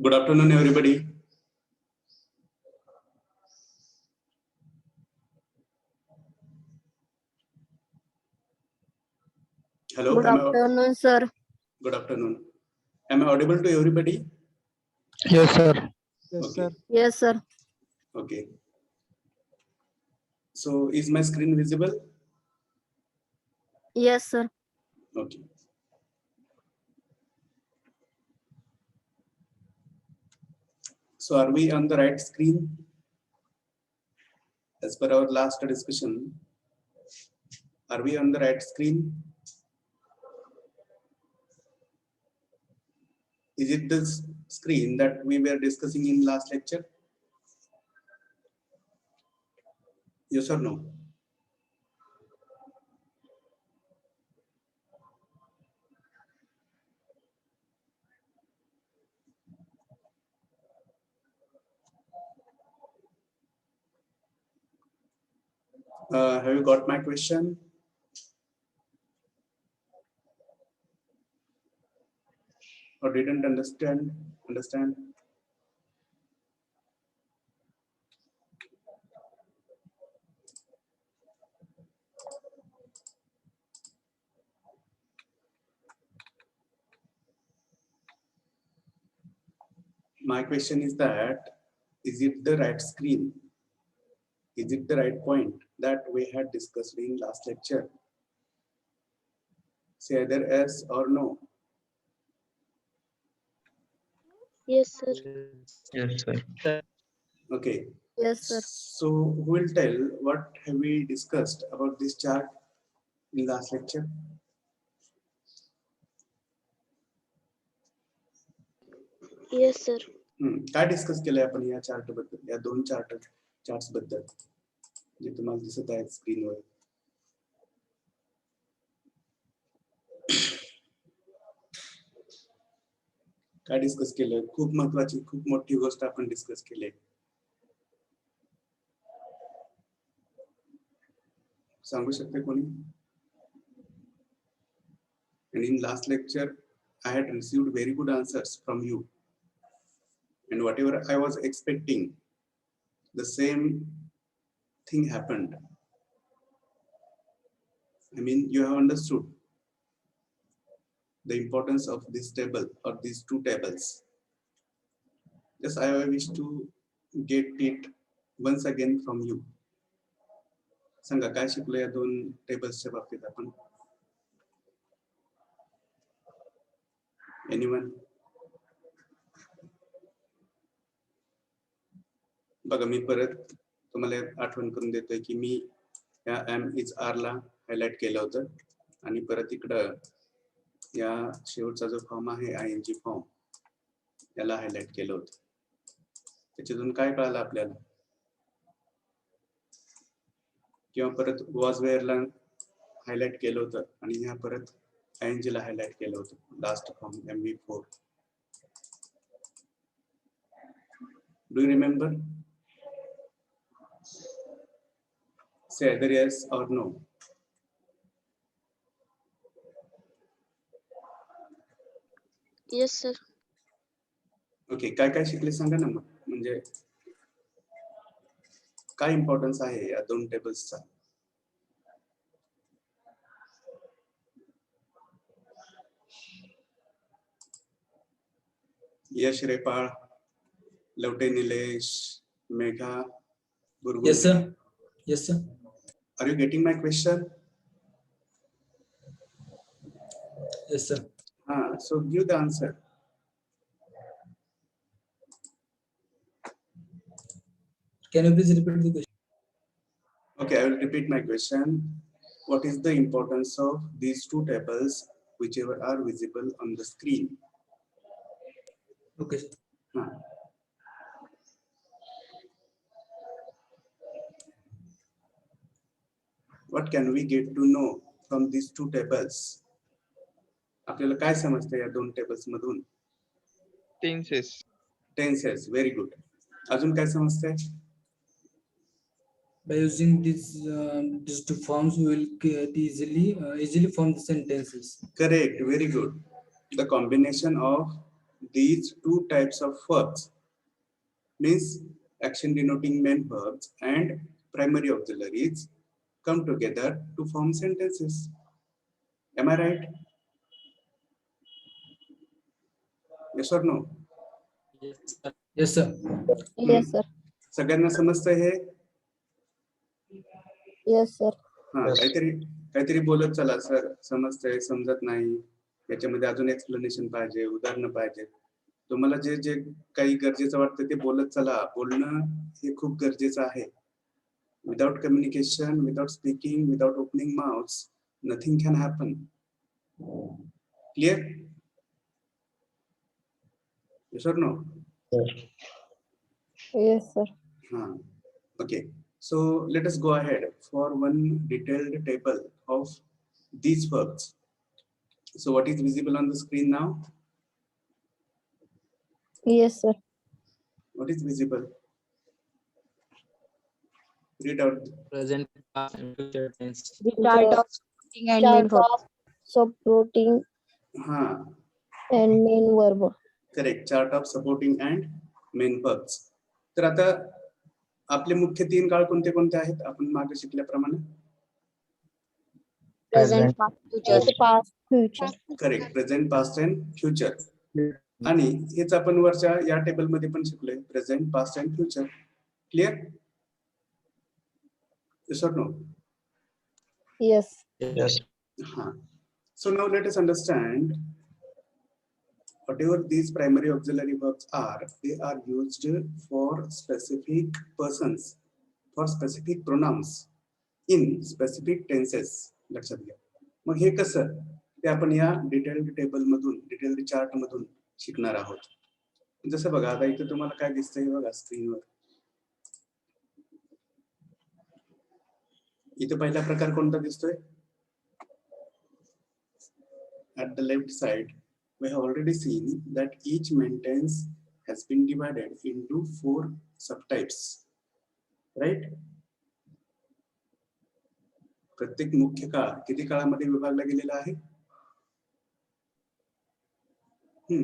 Good afternoon, everybody. Hello. Good afternoon, sir. Good afternoon. Am I audible to everybody? Yes, sir. Yes, Okay. sir. Yes, sir. Okay. So, is my screen visible? Yes, sir. Okay. So, are we on the right screen? As per our last discussion, are we on the right screen? Is it this screen that we were discussing in last lecture? Yes or no? Have you got my question? Or didn't understand? My question is that, is it the right screen? Is it the right point that we had discussed in last lecture? Say either yes or no. Yes, sir. Yes, sir. Okay. Yes, sir. So who will tell what have we discussed about this chart in last lecture? Yes, sir. काय discuss केलंय आपण या chart बद्दल, या दोन charts बद्दल जे तुम्हाला दिसत आहेत स्क्रीनवर? काय डिस्कस केलं? खूप महत्वाची, खूप मोठी गोष्ट आपण डिस्कस केली. सांगू शकते कोणी? And in last lecture, I had received very good answers from you. And whatever I was expecting, the same thing happened. I mean, you have understood the importance of this table or these two tables. Just I wish to get it once again from you. सांगा काय शिकलो या दोन टेबल्सच्या बाबतीत आपण? Anyone? बघा मी परत तुम्हाला आठवण करून देतोय की मी या एम इज आर ला हायलाइट केलं होतं आणि परत इकडं या शेवटचा जो फॉर्म आहे आयएनजी फॉर्म याला हायलाइट केलं होतं. त्याच्यातून काय कळालं आपल्याला? किंवा परत वॉज वेअर ला हायलाइट केलं होतं आणि ह्या परत आयएनजी ला हायलाइट केलं होतं last form MV4. Do you remember? Say either yes or no. Yes, sir. Okay, काय काय शिकले सांगा ना मग. म्हणजे काय इम्पॉर्टन्स आहे या दोन टेबल्सचा? यश रेपाळ, Lavate Nilesh, Megha, बुरगुड. Yes, sir. Yes, sir. Are you getting my question? Yes, sir. So give the answer. Can you please repeat the question? Okay, I will repeat my question. What is the importance of these two tables, whichever are visible on the screen? Okay, sir. What can we get to know from these two tables? आपल्याला काय समजते या दोन tables मधून? Tenses. Very good. अजून काय समजते? By using these two forms, we will get easily form the sentences. Correct. Very good. The combination of these two types of verbs, means action denoting main verbs and primary auxiliaries, come together to form sentences. Am I right? Yes or no? Yes, sir. Yes, sir. सगळ्यांना समजतंय हे? Yes, sir. हा, Yes. काहीतरी बोलत चला sir, समजतंय समजत नाही, याच्यामध्ये अजून एक्सप्लेनेशन पाहिजे, उदाहरणं पाहिजे. तुम्हाला जे जे काही गरजेचं वाटतं ते बोलत चला. बोलणं हे खूप गरजेचं आहे. Without communication, without speaking, without opening mouths, nothing can happen. Clear? Yes or no? Yes, sir. Okay. So let us go ahead for one detailed table of these verbs. So what is visible on the screen now? Yes, sir. What is visible? Read out. Present, past, and future tense. The chart of supporting हाँ, and main verb. correct. Chart of supporting and main verbs. तर आता आपले मुख्य 3 काळ कोणते कोणते आहेत आपण मागे शिकल्याप्रमाणे? Present, Past, future. Correct. Present, past and future. आणि हेच आपण वरच्या या टेबल मध्ये पण शिकलोय, present, past and future. Clear? Yes or no? Yes. Yes. So now let us understand whatever these primary auxiliary verbs are, they are used for specific persons, for specific pronouns in specific tenses. लक्षात घ्या. मग हे कसं ते आपण या detailed table मधून, detailed chart मधून शिकणार आहोत. जसं बघा आता इथे तुम्हाला काय दिसतंय बघा स्क्रीनवर. इथे पहिला प्रकार कोणता दिसतोय? At the left side, we have already seen that each main tense has been divided into 4 subtypes, right? प्रत्येक मुख्य काळ किती काळामध्ये विभागला गेलेला आहे?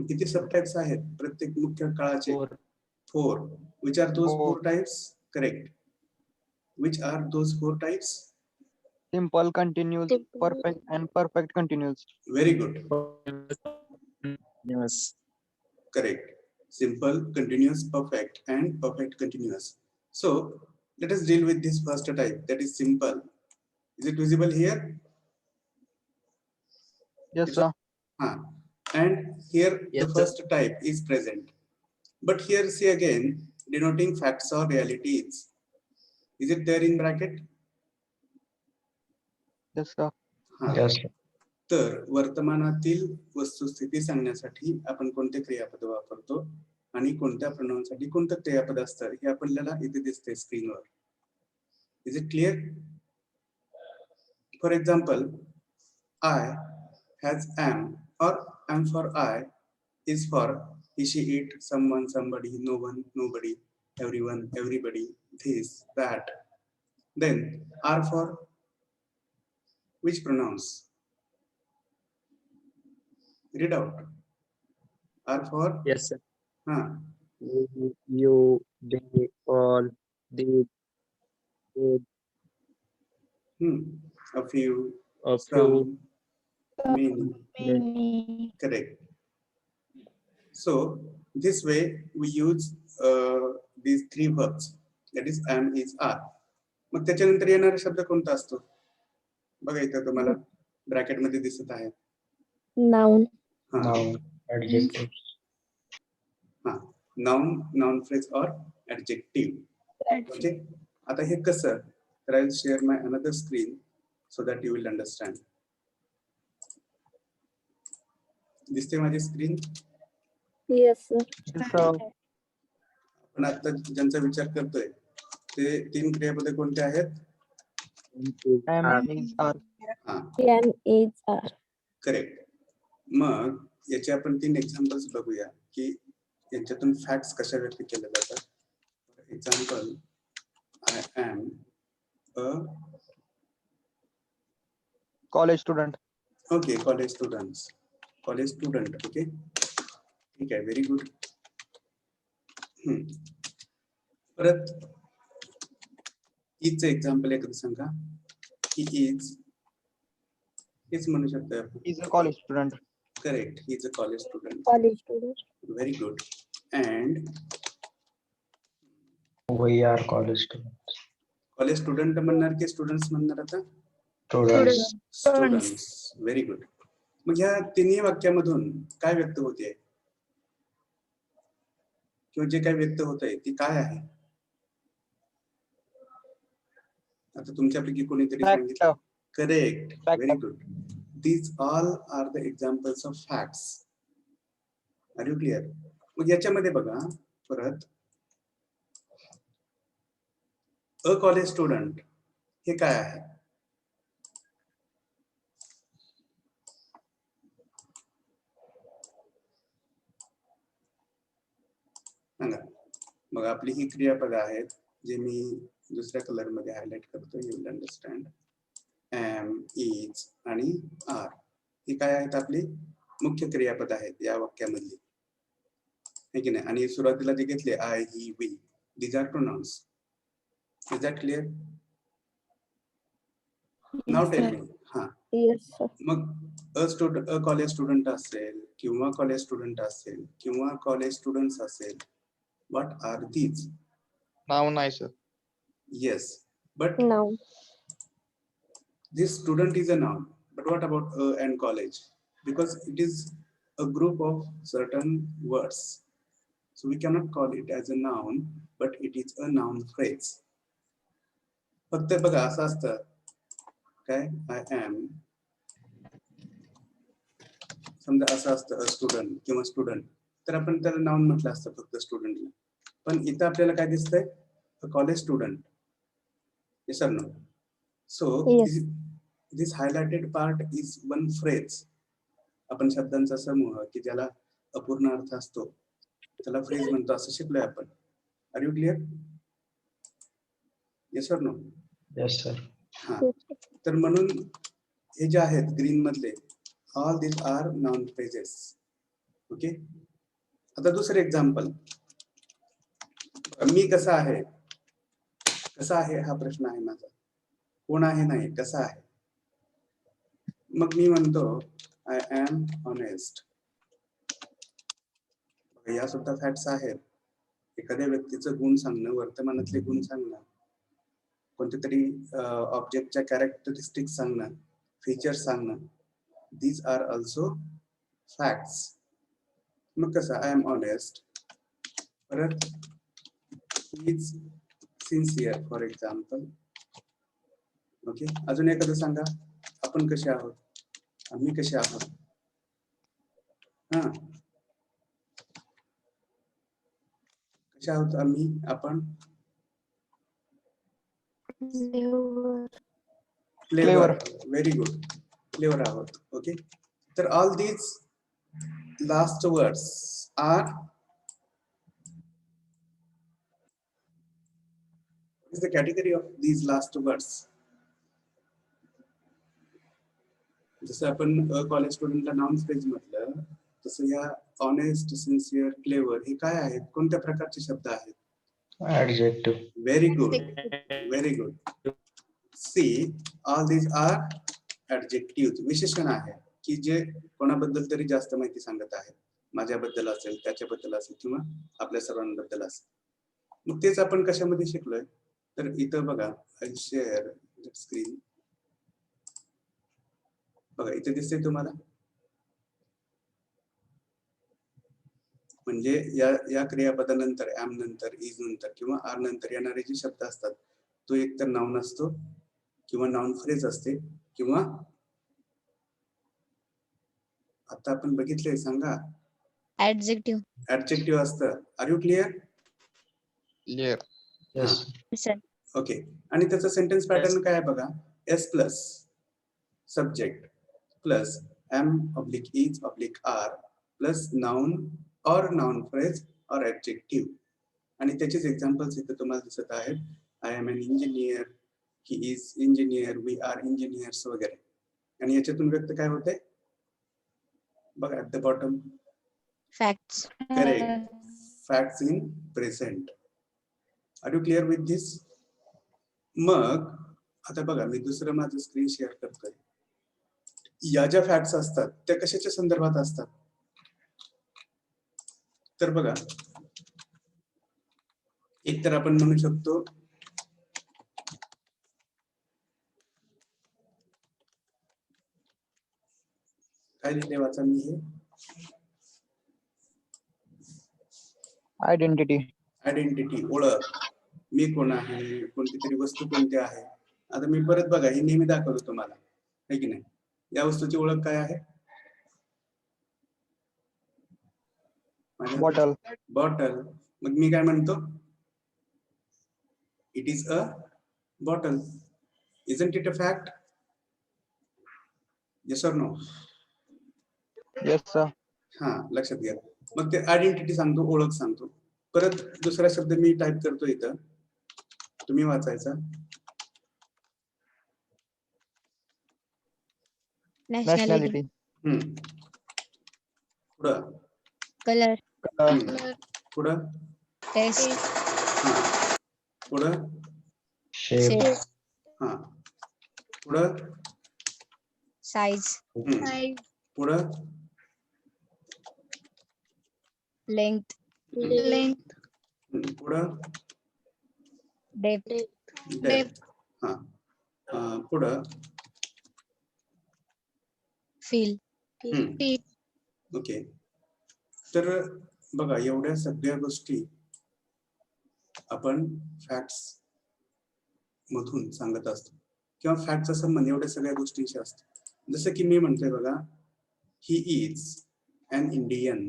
किती सबटाइप्स आहेत प्रत्येक मुख्य काळाचे? 4. Which are those 4 types? Correct. Which are those 4 types? Simple, continuous, Simple. perfect, and perfect continuous. Very good. Yes. Correct. Simple, continuous, perfect, and perfect continuous. So let us deal with this first type, that is simple. Is it visible here? Yes, sir. And here Yes, the sir. first type is present. But here see again denoting facts or realities. Is it there in bracket? Yes, sir. Yes. तर वर्तमानातील वस्तुस्थिती सांगण्यासाठी आपण कोणते क्रियापद वापरतो आणि कोणत्या प्रोनाउनसाठी कोणतं क्रियापद असतं हे आपल्याला इथे दिसते स्क्रीनवर. Is it clear? For example, I has am or am for I is for he, she, it, someone, somebody, no one, nobody, everyone, everybody, this, that. Then are for which pronouns? Read out. Are for? Yes, sir. You, they, all, they, A few, A some, few. many. Correct. So this way we use these 3 verbs, that is am, is, are. मग त्याच्यानंतर येणारा शब्द कोणता असतो बघा इथं तुम्हाला bracket मध्ये दिसत आहे. Noun. Noun. Adjectives. Noun, noun phrase or adjective. Okay. आता हे कसं, तर I will share my another screen so that you will understand. दिसते माझी screen? Yes, sir. Yes, sir. आपण आता ज्यांचा विचार करतोय ते 3 क्रियापदे कोणते आहेत? Am, is, are. Am, is, are. Correct. मग याचे आपण 3 एक्झाम्पल्स बघूया की यांच्यातून फॅक्ट्स कशा व्यक्त केल्या जातात. Example, I am a College student. Okay, college student. Okay. ठीक आहे, व्हेरी गुड. परत इजचं एक्झाम्पल एखादं सांगा. ही इज, हेच म्हणू शकतो आपण. Is a college student. Correct, he is a college student. College student. Very good. And We are college students. College student म्हणणार की स्टुडंट्स म्हणणार आता? Students. स्टुडंट्स. Very good. मग ह्या तिन्ही वाक्यामधून काय व्यक्त होते किंवा जे काय व्यक्त होत आहे ती काय आहे? आता तुमच्यापैकी कोणीतरी Fact. सांगितलं. Correct, Fact. Very good. These all are the examples of facts. Are you clear? मग याच्यामध्ये बघा परत अ कॉलेज स्टुडंट हे काय आहे? सांगा. मग आपली ही क्रियापद आहेत जे मी दुसऱ्या कलर मध्ये हायलाइट करतो. You will understand. Am, is आणि आर ही काय आहेत? आपली मुख्य क्रियापद आहेत या वाक्यामधली, है की नाही? आणि सुरुवातीला जे घेतले I, he, we, these are pronouns. Is that clear? नाव टेल मी. हा, Yes, sir. मग अ कॉलेज स्टुडंट असेल किंवा कॉलेज स्टुडंट असेल किंवा कॉलेज स्टुडंट्स असेल, व्हॉट आर दीज? Noun आहे sir. Yes, but Noun. this student is a noun, but what about a and college? Because it is a group of certain words, so we cannot call it as a noun, but it is a noun phrase. फक्त बघा असं असतं काय, I am, समजा असं असतं a student किंवा student, तर आपण त्याला नाउन म्हटलं असतं फक्त स्टुडंटला. पण इथं आपल्याला काय दिसतंय? A college student. Yes or no? So Yes. this highlighted part is one phrase. आपण शब्दांचा समूह की ज्याला अपूर्ण अर्थ असतो त्याला फ्रेज म्हणतो असं शिकलोय आपण. Are you clear? Yes or no? Yes, sir. हा, Yes. तर म्हणून हे जे आहेत ग्रीन मधले, ऑल दिस आर नाउन फ्रेजेस. ओके. आता दुसरे एक्झाम्पल. मी कसा आहे? कसा आहे हा प्रश्न आहे माझा. कोण आहे नाही, कसा आहे. मग मी म्हणतो आय एम ऑनेस्ट. या सुद्धा फॅक्ट्स आहेत. एखाद्या व्यक्तीचं गुण सांगणं, वर्तमानातले गुण सांगणं, कोणत्या तरी ऑब्जेक्टच्या कॅरेक्टरिस्टिक्स सांगणं, फीचर्स सांगणं, दीज आर ऑल्सो फॅक्ट्स. मग कसं आय एम ऑनेस्ट, परत is sincere for example. Okay. अजून एखादं सांगा. आपण कसे आहोत? आम्ही कसे आहोत? हा, कसे आहोत आम्ही? आपण क्लेवर. व्हेरी गुड, क्लेवर आहोत. ओके. तर all these last words are is the category of these last words. जसं आपण कॉलेज स्टुडंटला नाउन फ्रेज म्हटलं, तसं या ऑनेस्ट, सिन्सिअर, क्लेवर हे काय आहेत? कोणत्या प्रकारचे शब्द आहेत? Adjective. Very good, very good. See, all these are adjective, विशेषण आहे की जे कोणाबद्दल तरी जास्त माहिती सांगत आहे. माझ्याबद्दल असेल, त्याच्याबद्दल असेल किंवा आपल्या सर्वांबद्दल असेल. मग तेच आपण कशामध्ये शिकलोय? तर इथं बघा, आय शेअर स्क्रीन. बघा इथे दिसते तुम्हाला. म्हणजे या क्रियापदानंतर, एम नंतर, इज नंतर किंवा आर नंतर येणारे जे शब्द असतात तो एक तर नाउन असतो किंवा नाउन फ्रेज असते किंवा आता आपण बघितले सांगा ऍडजेक्टिव्ह असतं. Are you clear? Clear. Yes. Okay. आणि त्याचा सेंटेन्स पॅटर्न काय आहे बघा. S plus subject plus am oblique is oblique are plus noun or noun phrase or adjective. आणि त्याचेच एक्झाम्पल्स इथे तुम्हाला दिसत आहेत. I am an engineer, he is engineer, we are engineers वगैरे. आणि याच्यातून व्यक्त काय होते बघा at the bottom. Facts. Correct. Facts in present. Are you clear with दिस? मग आता बघा, मी दुसरं माझं स्क्रीन शेअर करतोय. या ज्या फॅक्ट्स असतात त्या कशाच्या संदर्भात असतात? तर बघा, एक तर आपण म्हणू शकतो काय लिहिले वाचा मी हे, आयडेंटिटी. आयडेंटिटी, ओळख. मी कोण आहे, कोणती तरी वस्तू कोणती आहे. आता मी परत बघा, हे नेहमी दाखवतो तुम्हाला, है की नाही? या वस्तूची ओळख काय आहे? बॉटल. बॉटल. मग मी काय म्हणतो? It is a bottle. Isn't it a fact? Yes or no? Yes sir. हा, लक्षात घ्या. मग ते आयडेंटिटी सांगतो, ओळख सांगतो. परत दुसरा शब्द मी टाईप करतो इथं, तुम्ही वाचायचा. Nationality. पुढं. Color. पुढं. Taste. हा. पुढं. Shape. Shape. हा. पुढं. Size. पुढं. Length. पुढं. Depth. हा. पुढं. Feel. ओके. तर बघा, एवढ्या सगळ्या गोष्टी आपण फॅक्ट्स मधून सांगत असतो, किंवा फॅक्टचा संबंध एवढ्या सगळ्या गोष्टींशी असतो. जसं की मी म्हणतोय बघा, he is an Indian,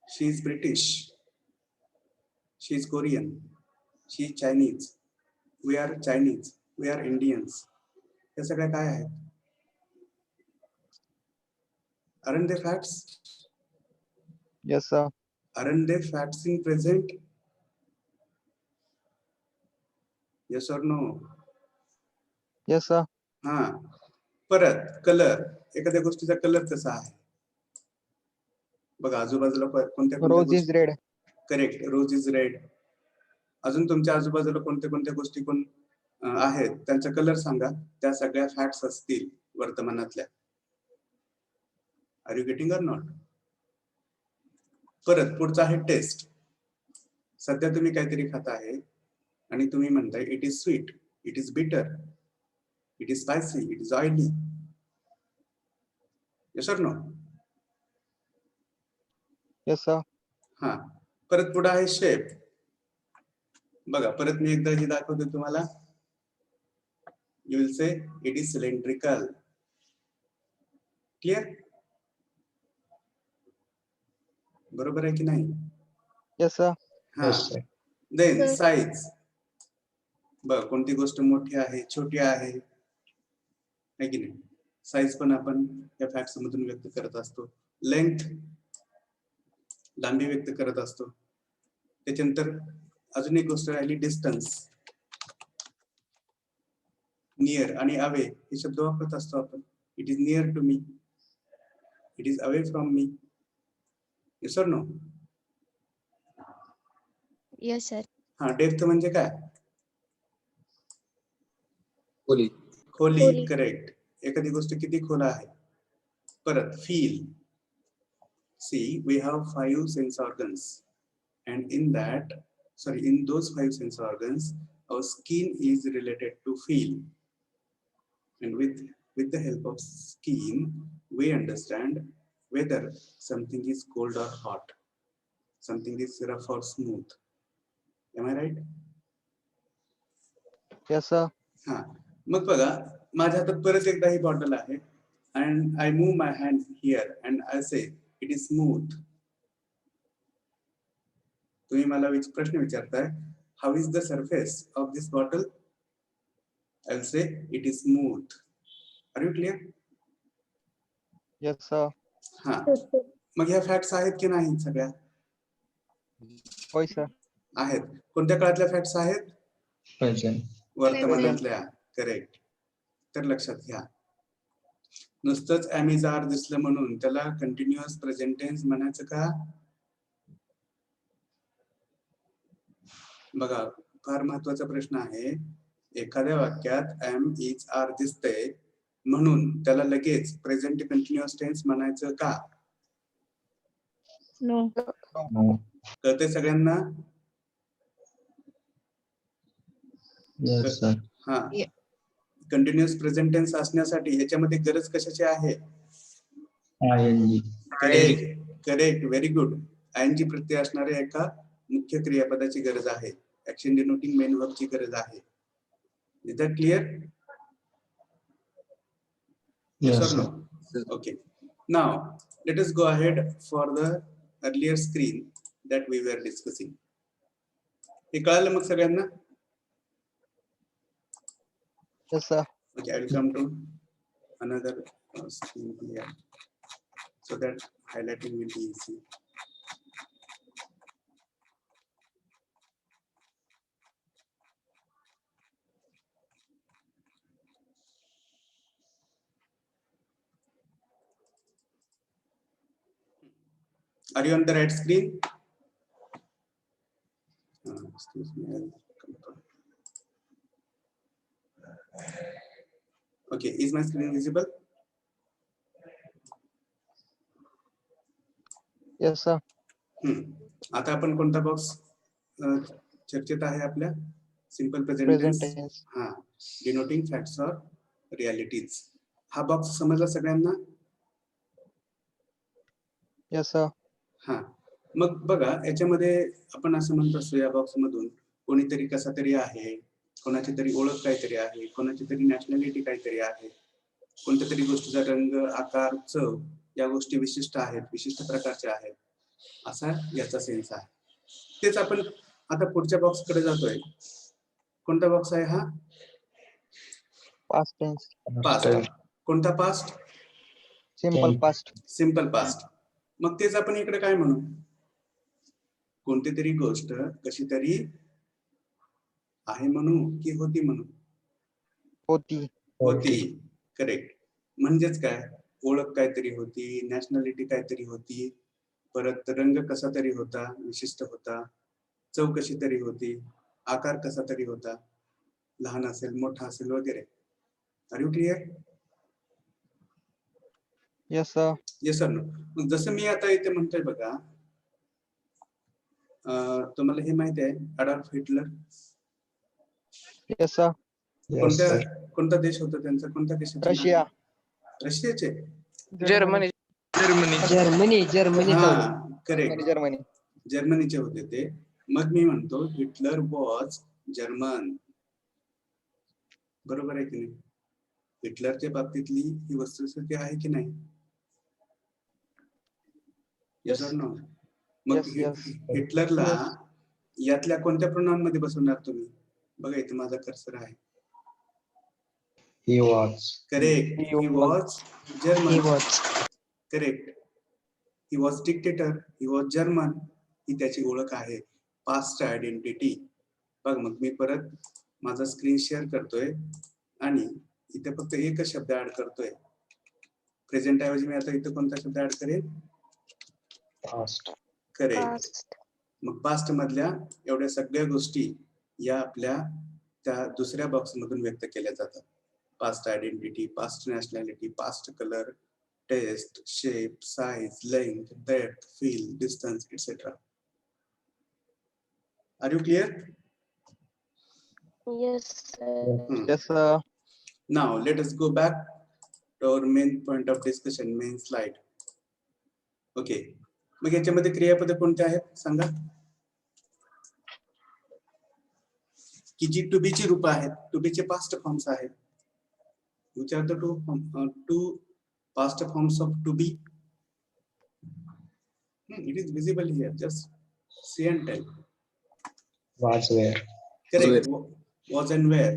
she is British, she is Korean, she is Chinese, we are Chinese, we are Indians. हे सगळ्या काय आहेत? Aren't they facts? Yes sir. Aren't they facts in present? Yes or no? Yes sir. हा. परत colour. एखाद्या गोष्टीचा colour कसा आहे बघा, आजूबाजूला कोणत्या Rose is red. Correct, rose is red. अजून तुमच्या आजूबाजूला कोणत्या कोणत्या गोष्टी आहेत त्यांचा कलर सांगा. त्या सगळ्या फॅक्ट्स असतील वर्तमानातल्या. Are you getting or not? परत पुढचा आहे टेस्ट. सध्या तुम्ही काहीतरी खाता आहे आणि तुम्ही म्हणताय it is sweet, it is bitter, it is spicy, it is oily. Yes or no? Yes sir. हा. परत पुढे आहे शेप. बघा, परत मी एकदा हे दाखवतो तुम्हाला. You will say it is cylindrical. Clear? बरोबर आहे की नाही? Yes sir. हा. Yes, sir. Then size. बघ, कोणती गोष्ट मोठी आहे, छोटी आहे, है की नाही? साईज पण आपण या फॅक्ट्स मधून व्यक्त करत असतो. लेंथ, लांबी व्यक्त करत असतो. त्याच्यानंतर अजून एक गोष्ट राहिली, डिस्टन्स. नियर आणि अवे हे शब्द वापरत असतो आपण. It is near to me, it is away from me. Yes or no? Yes sir. हा. डेप्थ म्हणजे काय? खोली. खोली. करेक्ट. एखादी गोष्ट किती खोल आहे. परत feel. See, we have 5 sense organs, and in those 5 sense organs, our skin is related to feel, and with the help of skin, we understand whether something is cold or hot, something is rough or smooth. Am I right? Yes sir. हा. मग बघा, माझ्या हातात परत एकदा ही bottle आहे, and I move my hand here and I say it is smooth. तुम्ही मला प्रश्न विचारताय, how is the surface of this bottle? I will say it is smooth. Are you clear? Yes sir. हा. मग ह्या facts आहेत की नाही? सगळ्या होय sir. आहेत. कोणत्या काळातल्या फॅक्ट्स आहेत? Present. वर्तमानातल्या. करेक्ट. तर लक्षात घ्या, नुसतंच am is are दिसलं म्हणून त्याला कंटिन्युअस प्रेझेंट टेन्स म्हणायचं का? बघा, फार महत्वाचा प्रश्न आहे. एखाद्या वाक्यात am is are दिसतंय म्हणून त्याला लगेच प्रेझेंट कंटिन्युअस टेन्स म्हणायचं का? No. No. कळतंय सगळ्यांना? Yes, sir. हा, Yeah. कंटिन्युअस प्रेझेंट टेन्स असण्यासाठी याच्यामध्ये गरज कशाची आहे? ING. Correct, very good. आयएनजी प्रत्यय असणाऱ्या एका मुख्य क्रियापदाची गरज आहे. ऍक्शन डिनोटिंग मेन वर्बची गरज आहे. Is that clear? Yes, or sir. no? Okay. Now let us go ahead for the earlier screen that we were discussing. हे कळलं मग सगळ्यांना? Yes, sir. Okay, I will come to another screen here so that highlighting will be easy. Are you on the right screen? Excuse me. I'll come to- Okay, is my screen visible? Yes, sir. आता आपण कोणता box चर्चेत आहे आपल्या? Simple present Present tense. tense. हा, denoting facts or realities. हा box समजला सगळ्यांना? Yes, sir. हा, मग बघा, याच्यामध्ये आपण असं म्हणत असतो या बॉक्स मधून कोणीतरी कसा तरी आहे, कोणाची तरी ओळख काहीतरी आहे, कोणाची तरी नॅशनॅलिटी काहीतरी आहे, कोणत्या तरी गोष्टीचा रंग, आकार, चव या गोष्टी विशिष्ट आहेत, विशिष्ट प्रकारच्या आहेत, असा याचा सेन्स आहे. तेच आपण आता पुढच्या बॉक्स कडे जातोय. कोणता बॉक्स आहे हा? Past tense. पास्ट. कोणता past? Simple Tense. past. Simple past. मग तेच आपण इकडे काय म्हणू? कोणती तरी गोष्ट कशी तरी आहे म्हणू की होती म्हणू? होती. होती. करेक्ट. म्हणजेच काय? ओळख काहीतरी होती, नॅशनॅलिटी काहीतरी होती, परत रंग कसा तरी होता, विशिष्ट होता, चव कशी तरी होती, आकार कसा तरी होता, लहान असेल, मोठा असेल वगैरे. Are you clear? Yes, sir. Yes sir. No. जसं मी आता इथे म्हणतोय बघा, तुम्हाला हे माहिती आहे Adolf Hitler? Yes, sir. Yes, sir. कोणता देश होता त्यांचा? कोणत्या देशाचे? Russia. रशियाचे? जर्मनी हा, करेक्ट. Germany. जर्मनीचे होते ते. मग मी म्हणतो हिटलर वॉज जर्मन. बरोबर आहे की नाही? हिटलरच्या बाबतीतली ही वस्तुस्थिती आहे की नाही? येस और नो? मग Yes, yes. हिटलरला Yes. यातल्या कोणत्या प्रोनाउन मध्ये बसवणार तुम्ही? बघा इथे माझा कर्सर आहे. He was. Correct. He he was German. He was. Correct. He was dictator. He was German. ही त्याची ओळख आहे, पास्ट आयडेंटिटी. बघ, मग मी परत माझा स्क्रीन शेअर करतोय आणि इथे फक्त एकच शब्द ऍड करतोय. प्रेझेंट ऐवजी मी आता इथे कोणता शब्द ऍड करेन? Past. करेक्ट. मग पास्ट मधल्या एवढ्या सगळ्या गोष्टी या आपल्या त्या दुसऱ्या बॉक्स मधून व्यक्त केल्या जातात. Past identity, past nationality, past colour, taste, shape, size, length, depth, feel, distance, etc. Are you clear? Yes, sir. Yes, sir. Now let us go back to our main point of discussion, main slide. Okay. मग याच्यामध्ये क्रियापद कोणते आहेत सांगा? की जी to be ची रूप आहेत, टू बी चे पास्ट फॉर्म्स आहेत. Which are the two past forms of to be? It is visible here. Just see and tell. Was where. Correct. Was and where.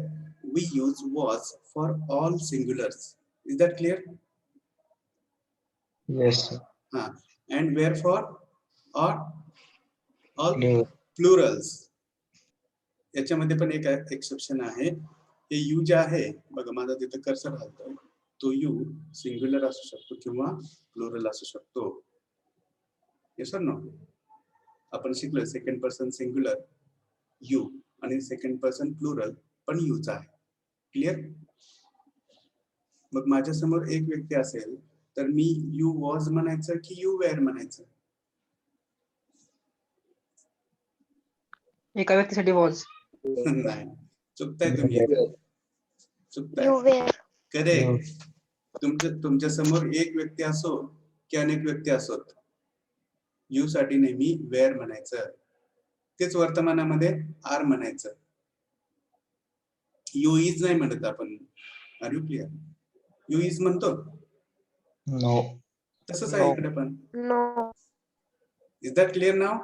We use was for all singulars. Is that clear? Yes, sir. And where for all Plural. plurals. याच्यामध्ये पण एक exception आहे. हे you जे आहे बघा, माझा तिथे कर्सर हलतोय. तो यू सिंग्युलर असू शकतो किंवा प्लुरल असू शकतो. येस और नो? आपण शिकलो सेकंड पर्सन सिंग्युलर यू आणि सेकंड पर्सन प्लुरल पण यूच आहे. क्लिअर? मग माझ्या समोर एक व्यक्ती असेल तर मी यू वॉज म्हणायचं की यू वेअर म्हणायचं? एका व्यक्तीसाठी वॉज. नाही, चुकताय तुम्ही इथं. चुकताय. करेक्ट. तुमच्या समोर एक व्यक्ती असो की अनेक व्यक्ती असोत, यू साठी नेहमी वेअर म्हणायचं. तेच वर्तमानामध्ये आर म्हणायचं. यू इज नाही म्हणत आपण. Are you clear? You is म्हणतो No. तसंच आहे No. इकडे पण. No. इज दॅट क्लिअर नाव?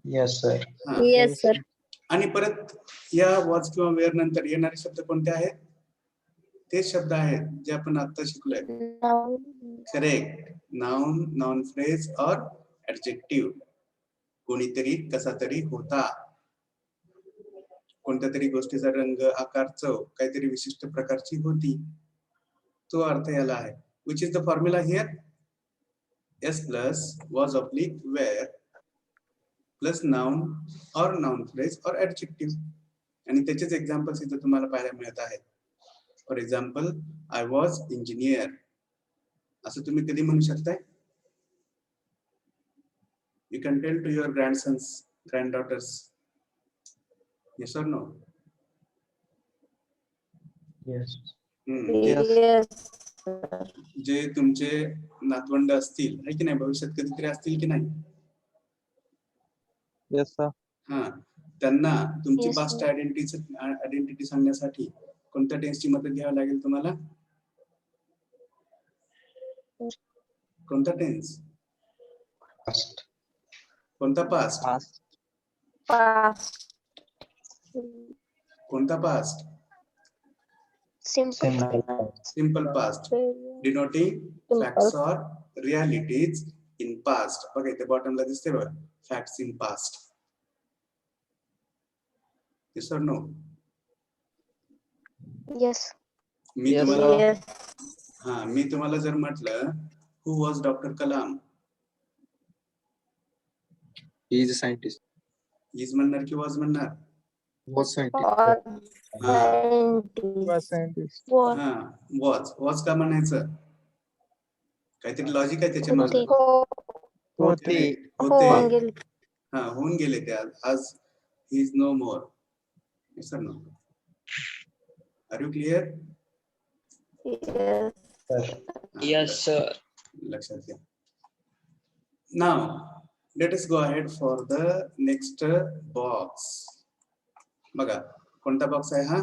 Yes, sir. हा. Yes, sir. आणि परत या वॉज किंवा वेअर नंतर येणारे शब्द कोणते आहेत? ते शब्द आहेत जे आपण आता शिकलोय. Noun. Correct. Noun, noun phrase or adjective. कोणीतरी कसा तरी होता, कोणत्या तरी गोष्टीचा रंग, आकार, चव काहीतरी विशिष्ट प्रकारची होती, तो अर्थ याला आहे. Which is the formula here? S plus was oblique were plus noun or noun phrase or adjective. आणि त्याचेच एक्झाम्पल्स इथे तुम्हाला पाहायला मिळत आहेत. For example, I was engineer असं तुम्ही कधी म्हणू शकताय? You can tell to your grandsons, granddaughters. Yes or no? Yes. Yes. Yes. जे तुमचे नातवंड असतील, है की नाही, भविष्यात कधीतरी असतील की नाही, Yes, sir. हा, त्यांना तुमची Yes, पास्ट sir. आयडेंटिटी सांगण्यासाठी कोणत्या टेन्सची मदत घ्यावी लागेल तुम्हाला? कोणता टेन्स? Past. कोणता पास्ट? Past. Past. कोणता past? Simple Simple past. past. Simple past. Denoting facts और रियालिटीज इन पास्ट. बघा इथे बॉटमला दिसते बघा, facts in past. Yes or no? Yes. मी Yes, तुम्हाला sir. Yes. मी तुम्हाला जर म्हटलं who was doctor Kalam, He is a scientist. Is म्हणणार की वॉज म्हणणार? Was scientist. Or हा. scientist. Scientist. What? हा, वॉज. वॉज का म्हणायचं? काहीतरी लॉजिक आहे त्याच्या मागे. होते. होते. होऊन गेले. हा, होऊन गेले ते आज. He is no more. Yes or no? Are you clear? Yes. Yes, sir. लक्षात घ्या. Now let us go ahead for the next box. बघा कोणता बॉक्स आहे हा?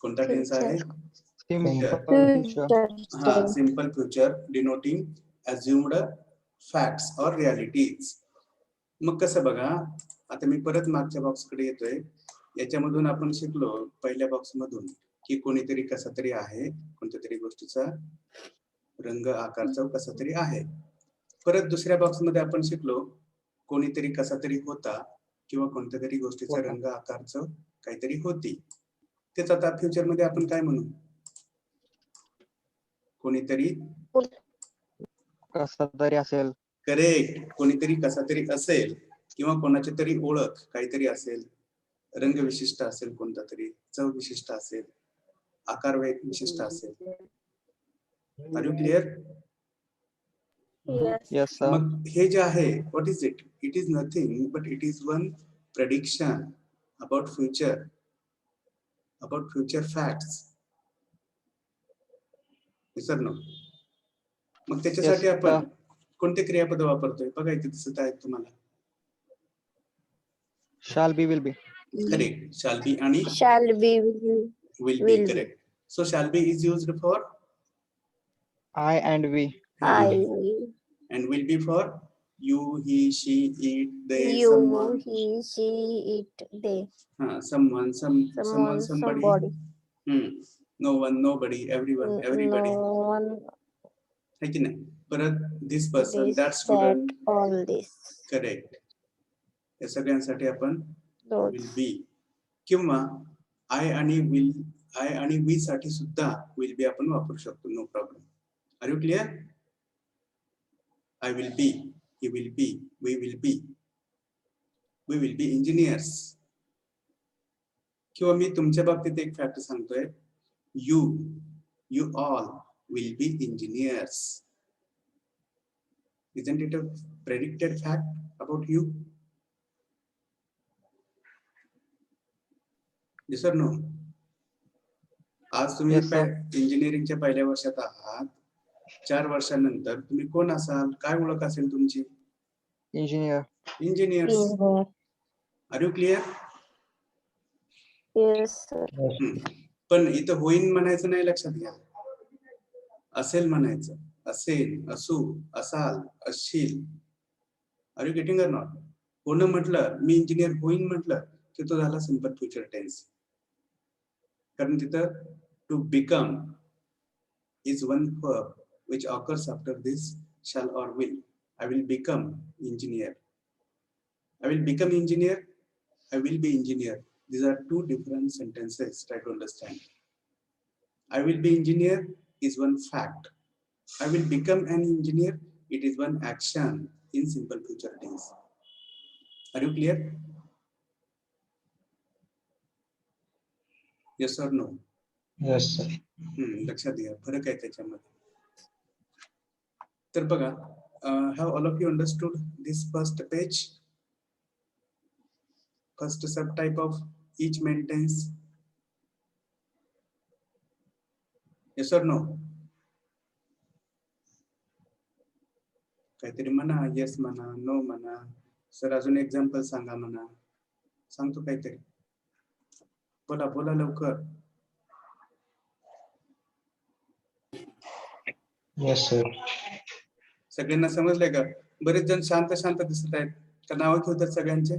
कोणता टेन्स आहे? Simple future. हा, simple future denoting assumed facts और रियालिटीज. मग कसं बघा, आता मी परत मागच्या बॉक्स कडे येतोय. याच्यामधून आपण शिकलो पहिल्या बॉक्स मधून की कोणीतरी कसा तरी आहे, कोणत्या तरी गोष्टीचा रंग, आकार, चव कसा तरी आहे. परत दुसऱ्या बॉक्स मध्ये आपण शिकलो कोणीतरी कसा तरी होता किंवा कोणत्या तरी गोष्टीचा रंग, आकार, चव काहीतरी होती. तेच आता फ्युचर मध्ये आपण काय म्हणू? कोणीतरी कसा तरी असेल. करेक्ट. कोणीतरी कसा तरी असेल किंवा कोणाची तरी ओळख काहीतरी असेल, रंग विशिष्ट असेल, कोणता तरी चव विशिष्ट असेल, आकार विशिष्ट असेल. Are you clear? Yes. Yes, sir. मग हे जे आहे, what is it? It is nothing but it is one prediction about future, about future facts. Sir no. मग त्याच्यासाठी Yes, आपण sir. कोणते क्रियापद वापरतोय बघा इथे दिसत आहेत तुम्हाला. Shall be, will be. Correct. Shall be आणि Shall be. will be. Will be. Correct. So shall be is used for I and we. I. and will be for you, he, she, it, they, You. someone, He. She. It. They. someone, Someone. somebody. Somebody. No one, nobody, everyone, everybody. No one. है की नाही? परत this person, This. that student. That. All this. Correct. या सगळ्यांसाठी आपण Those. will be किंवा I आणि will I आणि वी साठी सुद्धा विल बी आपण वापरू शकतो, no problem. Are you clear? I will be, he will be, we will be, we will be engineers. किंवा मी तुमच्या बाबतीत एक फॅक्ट सांगतोय, you all will be engineers. Isn't it a predicted fact about you? Yes or no? आज तुम्ही Yes, sir. इंजिनिअरिंगच्या पहिल्या वर्षात आहात. 4 वर्षांनंतर तुम्ही कोण असाल? काय ओळख असेल तुमची? Engineer. Engineers. Engineer. Are you clear? Yes, sir. पण इथं होईन म्हणायचं नाही, लक्षात घ्या. असेल म्हणायचं. असेल, असू, असाल, असशील. Are you getting or not? होणं म्हटलं, मी इंजिनियर होईन म्हटलं की तो झाला सिंपल फ्युचर टेन्स. कारण तिथं to become is one verb which occurs after this shall or will. I will become engineer. I will become engineer. I will be engineer. These are two different sentences. Try to understand. I will be engineer is one fact. I will become an engineer. It is one action in simple future tense. Are you clear? Yes or no? Yes, sir. लक्षात घ्या, फरक आहे त्याच्यामध्ये. तर बघा, have all of you understood this first page? First subtype of each main tense? Yes or no? काहीतरी म्हणा, yes म्हणा, नो म्हणा. सर अजून एक्झाम्पल सांगा म्हणा. सांगतो काहीतरी. बोला बोला लवकर. Yes, sir. सगळ्यांना समजलंय का? बरेच जण शांत शांत दिसत आहेत. का नावं घेऊ तर सगळ्यांचे?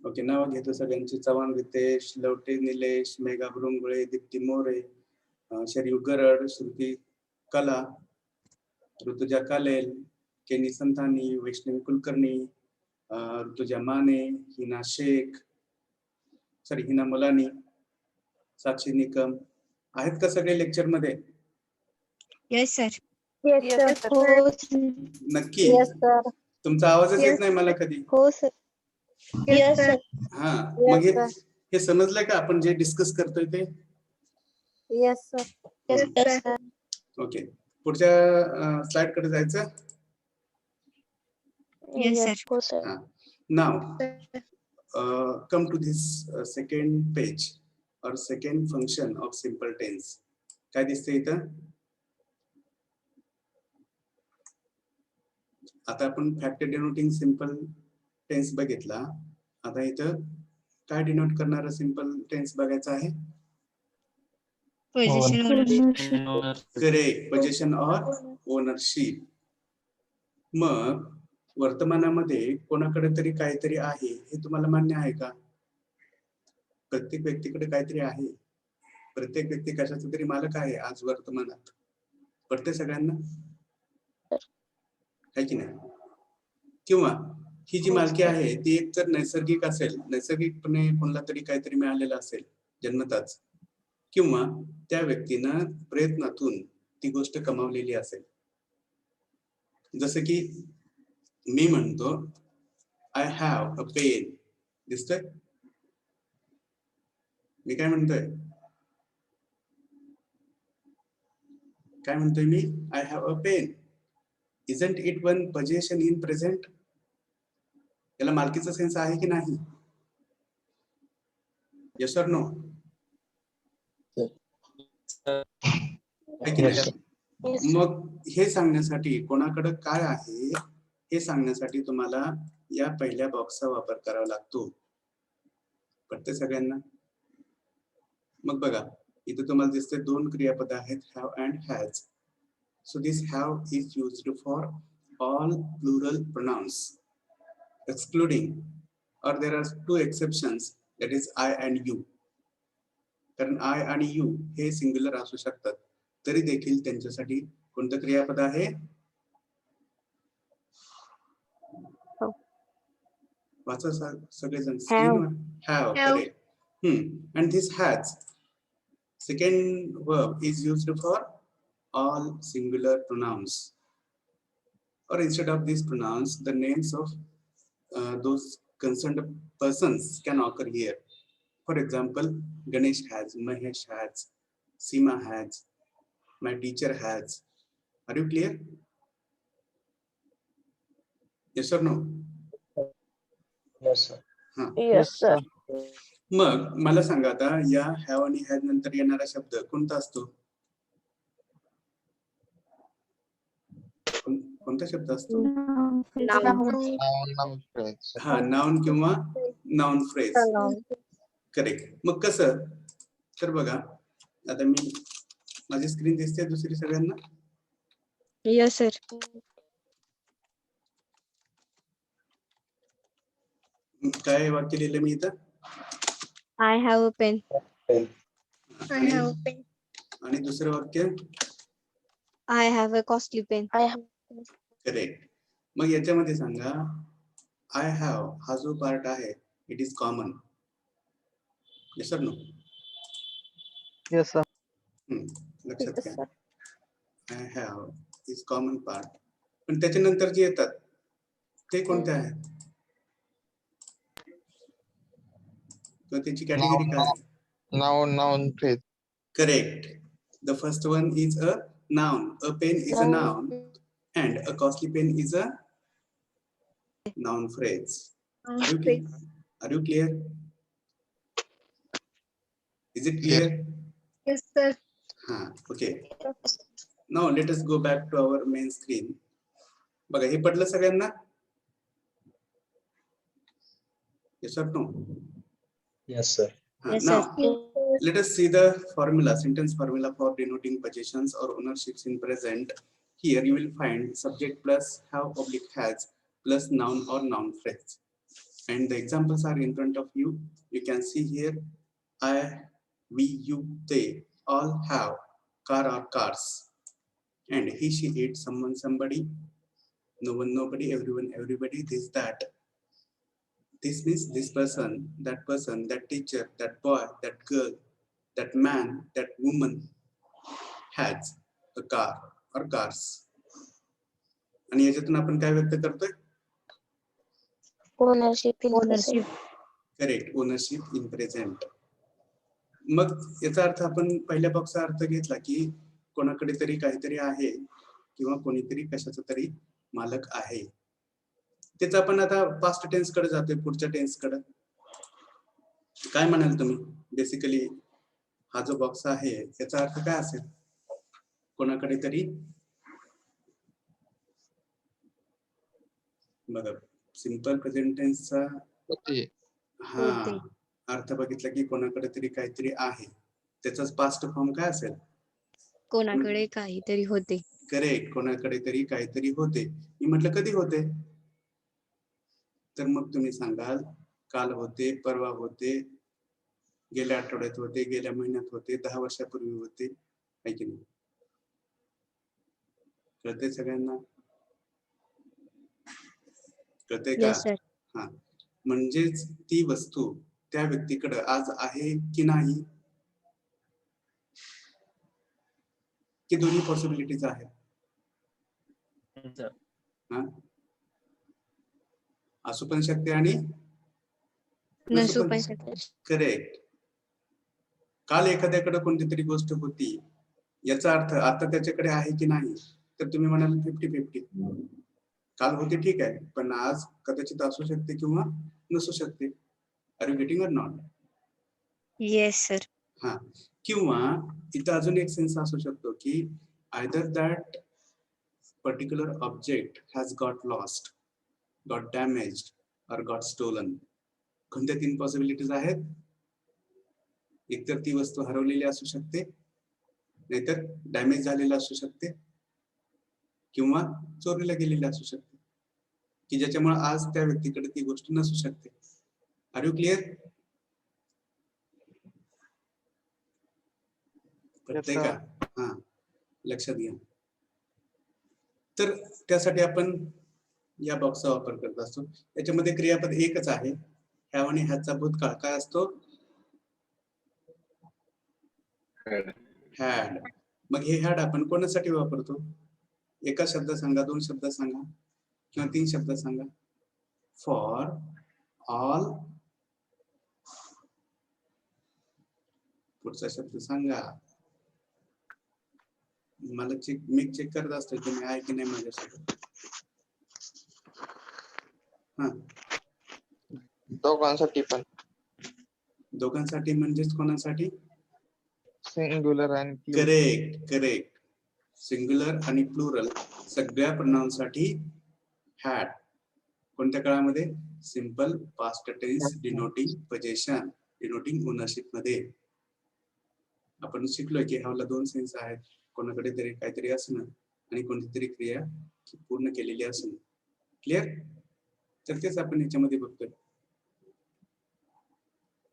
ओके, नावं घेतो सगळ्यांची. चव्हाण रितेश, लवटे निलेश, मेघा बुरुंगुळे, दीप्ती मोरे, शरीफ गरड, श्रुती कला, ऋतुजा कालेल, केनी संतानी, वैष्णवी कुलकर्णी, ऋतुजा माने, हिना शेख, हिना मुलानी, साक्षी निकम. आहेत का सगळे लेक्चर मध्ये? Yes, sir. Yes, sir. हो नक्की? Yes, sir. तुमचा आवाजच येत नाही मला कधी. हो सर. Yes, sir. हा, Yes, मग sir. हे समजलंय का आपण जे डिस्कस करतोय ते? Yes, sir. Yes, sir. Okay, पुढच्या स्लाइड कडे जायचं. Yes, sir. हो, sir. Now come to this second page or second function of simple tense. काय दिसतंय इथं? आता आपण फॅक्ट डिनोटिंग सिंपल टेन्स बघितला. आता इथं काय डिनोट करणारा सिंपल टेन्स बघायचा आहे? Position correct, position or ownership. मग वर्तमानामध्ये कोणाकडे तरी काहीतरी आहे हे तुम्हाला मान्य आहे का? प्रत्येक व्यक्तीकडे काहीतरी आहे. प्रत्येक व्यक्ती कशाचा तरी मालक आहे आज वर्तमानात. पडते सगळ्यांना? आहे की नाही? किंवा ही जी मालकी आहे ती एक तर नैसर्गिक असेल, नैसर्गिकपणे कोणाला तरी काहीतरी मिळालेलं असेल जन्मताच, किंवा त्या व्यक्तीनं प्रयत्नातून ती गोष्ट कमावलेली असेल. जसं की मी म्हणतो आय हॅव अ पेन. दिसतोय? मी काय म्हणतोय? काय म्हणतोय मी? I have a pen. Isn't it one possession in present? याला मालकीचा सेन्स आहे की नाही? Yes or no? आहे की Yes, नाही? sir. मग हे सांगण्यासाठी कोणाकडे काय आहे हे सांगण्यासाठी तुम्हाला या पहिल्या बॉक्सचा वापर करावा लागतो. पडते सगळ्यांना? मग बघा, इथे तुम्हाला दिसते दोन क्रियापद आहेत, have and has. So this have is used for all plural pronouns, excluding, or there are two exceptions, that is I and you. कारण I आणि you हे सिंग्युलर असू शकतात, तरी देखील त्यांच्यासाठी कोणतं क्रियापद आहे? वाचा सगळेजण स्क्रीनवर. Have, correct. And this has second verb is used for all singular pronouns, or instead of these pronouns, the names of those concerned persons can occur here. For example, Ganesh has, Mahesh has, Seema has, my teacher has. Are you clear? Yes or no? Yes, sir. हा. Yes, sir. मग मला सांगा आता या have आणि has नंतर येणारा शब्द कोणता असतो? कोणता शब्द असतो? Noun. हा, नाउन किंवा नाउन फ्रेज. Pronoun. करेक्ट. मग कसं? तर बघा आता मी माझी स्क्रीन दिसते दुसरी सगळ्यांना? Yes, sir. काय वाक्य लिहिलं मी इथं? I have a pen. आणि आणि दुसरं वाक्य? I have a costly pen. I have. Correct. मग याच्यामध्ये सांगा आय हॅव हा जो पार्ट आहे it is common. Yes sir no? Yes, sir. लक्षात Yes, घ्या. sir. I have is common part. पण त्याच्यानंतर जे येतात ते कोणते आहेत? तर त्याची कॅटेगरी काय आहे? Noun phrase. Correct. The first one is a noun. A pen is a noun, and a costly pen is a noun phrase. Are you clear? Are you clear? Is it clear? Yes, sir. Okay. Now let us go back to our main screen. बघा हे पडलं सगळ्यांना? Yes or no? Yes, sir. Yes, Now sir. let us see the formula, sentence formula for denoting possessions or ownerships in present. Here you will find subject plus have oblique has plus noun or noun phrase. And the examples are in front of you. You can see here, I, we, you, they all have car or cars. And he, she, it, someone, somebody, no one, nobody, everyone, everybody, this, that. This means this person, that teacher, that boy, that girl, that man, that woman has a car or cars. आणि याच्यातून आपण काय व्यक्त करतोय? Ownership. Ownership. Correct. Ownership in present. मग याचा अर्थ आपण पहिल्या बॉक्सचा अर्थ घेतला की कोणाकडे तरी काहीतरी आहे किंवा कोणीतरी कशाचा तरी मालक आहे. त्याचा आपण आता पास्ट टेन्स कडे जातोय, पुढच्या टेन्स कडे. काय म्हणाल तुम्ही? बेसिकली हा जो बॉक्स आहे याचा अर्थ काय असेल? कोणाकडे तरी बघा सिंपल प्रेझेंट टेन्सचा हा अर्थ बघितला की कोणाकडे तरी काहीतरी आहे, त्याचाच पास्ट फॉर्म काय असेल? कोणाकडे काहीतरी होते. करेक्ट. कोणाकडे तरी काहीतरी होते. मी म्हटलं कधी होते? तर मग तुम्ही सांगाल काल होते, परवा होते, गेल्या आठवड्यात होते, गेल्या महिन्यात होते, 10 वर्षापूर्वी होते, आहे की नाही? कळते सगळ्यांना? कळते का? Yes, sir. हा, म्हणजेच ती वस्तू त्या व्यक्तीकडे आज आहे की नाही, की दोन्ही पॉसिबिलिटीज आहेत? हा, असू पण शकते आणि नसू पण शकते. करेक्ट. काल एखाद्याकडे कोणती तरी गोष्ट होती याचा अर्थ आता त्याच्याकडे आहे की नाही, तर तुम्ही म्हणाल 50-50. काल होती ठीक आहे, पण आज कदाचित असू शकते किंवा नसू शकते. Are you getting or not? Yes, sir. हा, किंवा इथं अजून एक सेन्स असू शकतो की either that particular object has got lost, got damaged और गॉट स्टोलन. कोणत्या 3 पॉसिबिलिटीज आहेत? एकतर ती वस्तू हरवलेली असू शकते, नाहीतर डॅमेज झालेली असू शकते, किंवा चोरीला गेलेली असू शकते, की ज्याच्यामुळे आज त्या व्यक्तीकडे ती गोष्ट नसू शकते. Are you clear? कळतंय का? हा, लक्षात घ्या. तर त्यासाठी आपण या बॉक्सचा वापर करत असतो. याच्यामध्ये क्रियापद एकच आहे. हॅव आणि हॅजचा भूतकाळ काय असतो? हॅड. मग हे हॅड आपण कोणासाठी वापरतो? एका शब्द सांगा, 2 शब्द सांगा किंवा 3 शब्द सांगा. फॉर ऑल, पुढचा शब्द सांगा. मला मी चेक करत असतो तुम्ही आहे की नाही माझ्यासोबत. हा, दोघांसाठी पण दोघांसाठी म्हणजेच कोणासाठी? सिंग्युलर आणि plural. Correct correct. सिंग्युलर आणि प्लुरल सगळ्या प्रनाउनसाठी हॅड. कोणत्या काळामध्ये? Simple past tense denoting possession, denoting ownership मध्ये. आपण शिकलोय की ह्याला 2 सेन्स आहेत. कोणाकडे तरी काहीतरी असणं आणि कोणतीतरी क्रिया पूर्ण केलेली असणं. क्लिअर? तर तेच आपण ह्याच्यामध्ये बघतोय.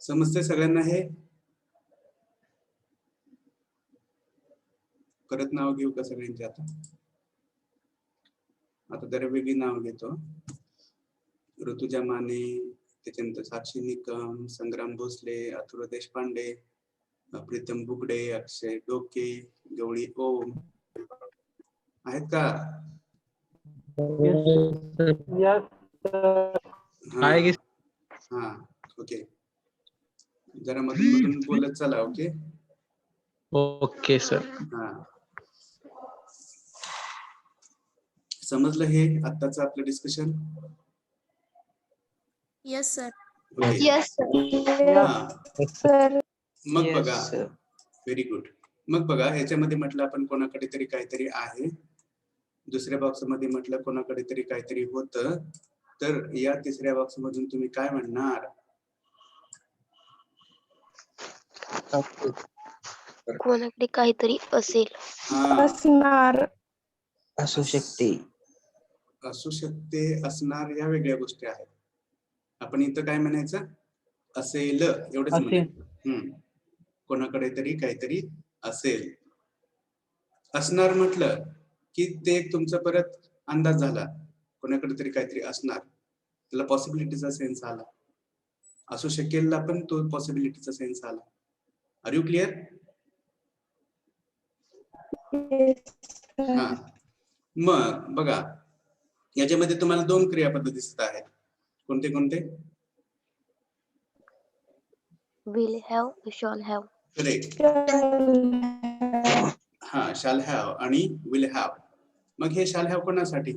समजते सगळ्यांना हे? परत नाव घेऊ का सगळ्यांचे? आता जरा वेगळी नाव घेतो. ऋतुजा माने, त्याच्यानंतर साक्षी निकम, संग्राम भोसले, अथुर देशपांडे, प्रीतम बुगडे, अक्षय डोके, गवळी ओम आहेत का? Yes, sir. हा ओके. जरा मधून मधून बोलत चला. Okay okay sir. हा, समजलं हे आत्ताच आपलं discussion? Yes, sir. Okay. Yes, sir. हा, Sir. मग Yes, बघा. sir. Very good. मग बघा ह्याच्यामध्ये म्हटलं आपण कोणाकडे तरी काहीतरी आहे. दुसऱ्या बॉक्स मध्ये म्हटलं कोणाकडे तरी काहीतरी होतं. तर या तिसऱ्या बॉक्स मधून तुम्ही काय म्हणणार? कोणाकडे काहीतरी असेल. हा, असणार. असू शकते. असू शकते, असणार या वेगळ्या गोष्टी आहेत. आपण इथं काय म्हणायचं? असेल एवढंच असेल. म्हणायचं. कोणाकडे तरी काहीतरी असेल. असणार म्हटलं की ते तुमचा परत अंदाज झाला. कोणाकडे तरी काहीतरी असणार, त्याला पॉसिबिलिटीचा सेन्स आला. असू शकेल पण तो पॉसिबिलिटीचा सेन्स आला. Are you clear? हा, मग बघा याच्यामध्ये तुम्हाला 2 क्रियापद दिसत आहेत. कोणते कोणते? Will have, shall have. Correct. हा, शाल हॅव आणि विल हॅव. मग हे शाल हॅव कोणासाठी?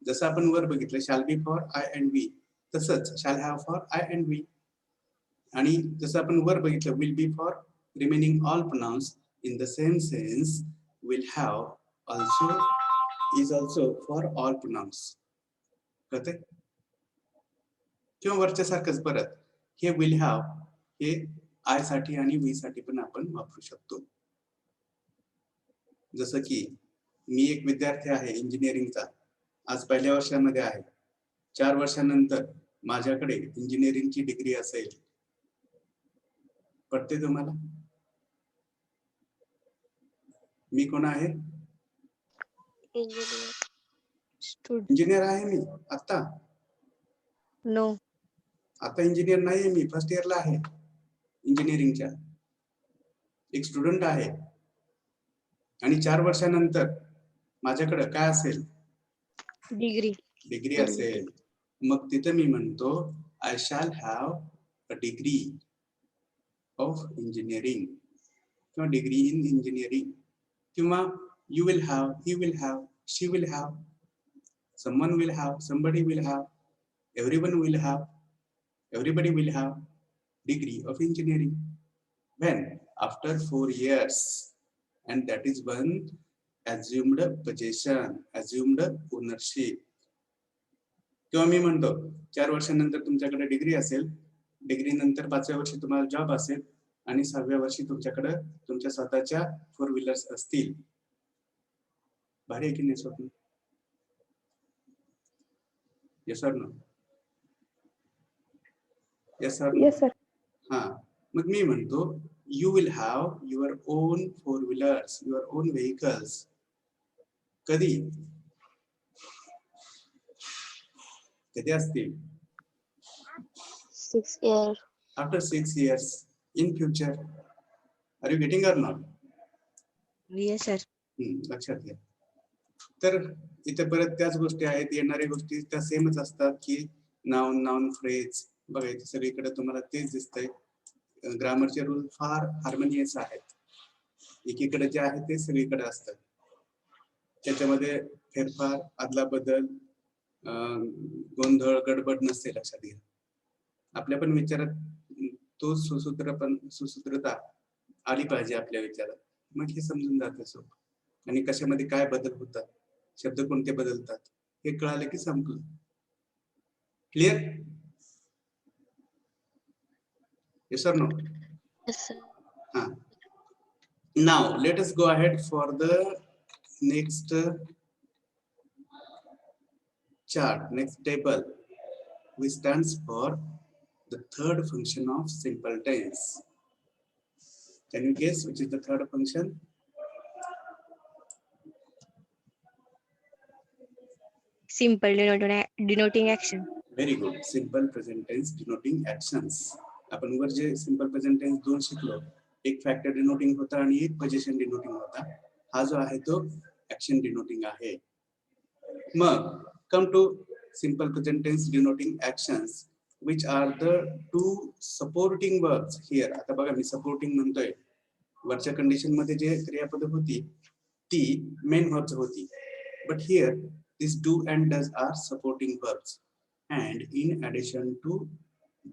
जसं आपण वर बघितलं shall be for I and we, तसंच shall have for I and we. आणि जसं आपण वर बघितलं will be for remaining all pronouns. In the same sense will have also is also for all pronouns. कळतंय? किंवा वरच्या सारखंच परत हे विल हॅव हे आय साठी आणि वी साठी पण आपण वापरू शकतो. जसं की मी एक विद्यार्थी आहे इंजिनिअरिंगचा, आज 1ल्या वर्षामध्ये आहे. 4 वर्षानंतर माझ्याकडे इंजिनिअरिंगची डिग्री असेल. पटते तुम्हाला? मी कोण आहे? Engineer. इंजिनियर आहे मी आता. नो. आता इंजिनियर नाहीये मी, फर्स्ट इयरला आहे इंजिनिअरिंगच्या. एक स्टुडंट आहे. आणि 4 वर्षानंतर माझ्याकडे काय असेल? डिग्री. डिग्री असेल. मग तिथे मी म्हणतो I shall have a degree of engineering किंवा डिग्री इन इंजिनिअरिंग. किंवा you will have, he will have, she will have, someone will have, somebody will have, everyone will have, everybody will have degree of engineering. When? After 4 years. And that is one assumed possession, assumed ownership. किंवा मी म्हणतो 4 वर्षानंतर तुमच्याकडे degree असेल, degree नंतर 5व्या वर्षी तुम्हाला job असेल आणि 6व्या वर्षी तुमच्याकडे तुमच्या स्वतःच्या 4 व्हीलर्स असतील. भारी आहे की नाही स्वप्न? Yes or no? Yes or no? Yes, sir. हा, मग मी म्हणतो you will have your own 4 wheelers, your own vehicles. कधी? कधी असतील? 6 years. After 6 years in future. Are you getting or not? Yes, sir. लक्षात घ्या. तर इथे परत त्याच गोष्टी आहेत, येणाऱ्या गोष्टी त्या सेमच असतात की नाउन, नाउन फ्रेज. बघा इथे सगळीकडे तुम्हाला तेच दिसतंय. ग्रामरचे रूल फार हार्मोनियस आहेत. एकीकडे जे आहे ते सगळीकडे असतात. त्याच्यामध्ये फेरफार, आदला बदल, गोंधळ, गडबड नसते, लक्षात घ्या. आपल्या पण विचारात तो सुसूत्रता आली पाहिजे आपल्या विचारात, मग हे समजून जातं सोपं. आणि कशामध्ये काय बदल होतात, शब्द कोणते बदलतात हे कळालं की संपलं. Clear? Yes or no? Yes, sir. हा. Now let us go ahead for the next chart, next table, which stands for the third function of simple tense. Can you guess which is the third function? Simple denoting action. Very good. Simple present tense denoting actions. आपण वर जे simple present tense दोन शिकलो, एक factor denoting होता आणि एक position denoting होता. हा जो आहे तो action denoting आहे. मग come to simple present tense denoting actions, which are the two supporting verbs here. आता बघा मी supporting म्हणतोय. वरच्या कंडिशन मध्ये जे क्रियापद होती ती मेन verbs होती. But here these do and does are supporting verbs. And in addition to